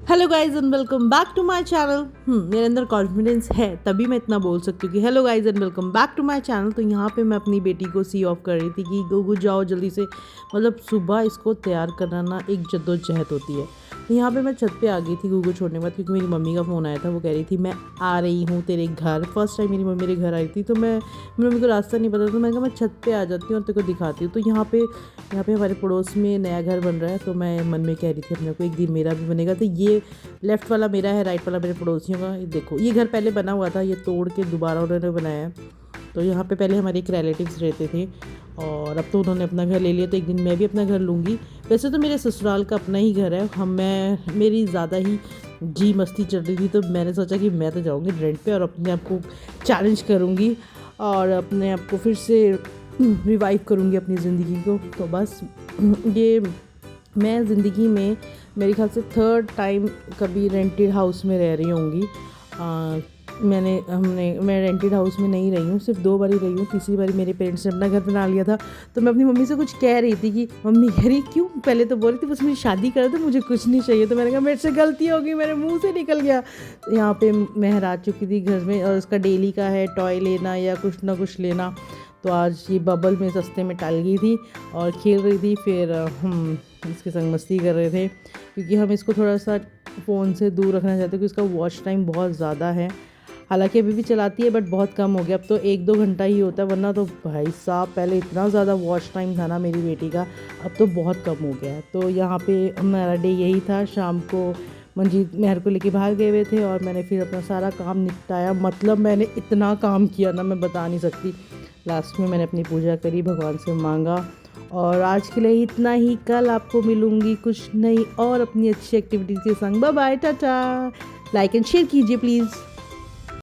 Hello guys and welcome back to my channel. मेरे अंदर confidence है तभी मैं इतना बोल सकती हूँ कि hello guys and welcome back to my channel. तो यहाँ पे मैं अपनी बेटी को सी ऑफ कर रही थी कि गुगु जाओ जल्दी से, मतलब सुबह इसको तैयार करना ना एक जद्दोजहद होती है। तो यहाँ पे मैं छत पे आ गई थी गुगु छोड़ने के बाद, क्योंकि मेरी मम्मी का फ़ोन आया था। वो कह रही थी मैं आ रही हूँ तेरे घर। फर्स्ट टाइम मेरी मम्मी मेरे घर आई थी, तो मेरी मम्मी को रास्ता नहीं पता, तो मैं कहा मैं छत पे आ जाती हूँ और तेरे को दिखाती हूँ। तो यहाँ पे हमारे पड़ोस में नया घर बन रहा है, तो मैं मन में कह रही थी अपने को एक दिन मेरा भी बनेगा। तो ये लेफ़्ट वाला मेरा है, राइट वाला मेरे पड़ोसियों का। ये देखो, ये घर पहले बना हुआ था, ये तोड़ के दोबारा उन्होंने बनाया है। तो यहाँ पे पहले हमारे एक रिलेटिव्स रहते थे और अब तो उन्होंने अपना घर ले लिया। तो एक दिन मैं भी अपना घर लूँगी। वैसे तो मेरे ससुराल का अपना ही घर है। मेरी ज़्यादा ही जी मस्ती चल रही थी, तो मैंने सोचा कि मैं तो जाऊँगी रेंट पे और अपने आप को चैलेंज करूँगी और अपने आप को फिर से रिवाइव करूँगी अपनी ज़िंदगी को। तो बस ये मैं ज़िंदगी में मेरे ख्याल से थर्ड टाइम कभी रेंटेड हाउस में रह रही होंगी। मैं रेंटेड हाउस में नहीं रही हूँ, सिर्फ 2 बार ही रही हूँ। तीसरी बारी मेरे पेरेंट्स ने अपना घर बना लिया था। तो मैं अपनी मम्मी से कुछ कह रही थी कि मम्मी कह रही क्यों, पहले तो बोल रही थी बस मेरी शादी कर दो, मुझे कुछ नहीं चाहिए। तो मैंने कहा मेरे से गलती होगी, मेरे मुंह से निकल गया। तो यहाँ पे मैं हरा चुकी थी घर में, और उसका डेली का है टॉय लेना या कुछ ना कुछ लेना। तो आज ये बबल में सस्ते में टाल गई थी और खेल रही थी। फिर हम इसके संग मस्ती कर रहे थे, क्योंकि हम इसको थोड़ा सा फ़ोन से दूर रखना चाहते हैं, क्योंकि इसका वॉच टाइम बहुत ज़्यादा है। हालांकि अभी भी चलाती है बट बहुत कम हो गया, अब तो 1-2 घंटा ही होता है। वरना तो भाई साहब पहले इतना ज़्यादा वॉच टाइम था ना मेरी बेटी का, अब तो बहुत कम हो गया है। तो यहाँ पे हमारा डे यही था। शाम को मंजीत मेहर को लेके बाहर गए हुए थे और मैंने फिर अपना सारा काम निपटाया। मतलब मैंने इतना काम किया ना, मैं बता नहीं सकती। लास्ट में मैंने अपनी पूजा करी, भगवान से मांगा। और आज के लिए इतना ही। कल आपको मिलूँगी कुछ नई और अपनी अच्छी एक्टिविटी के संग। बाय बाय, टाटा। लाइक एंड शेयर कीजिए प्लीज़।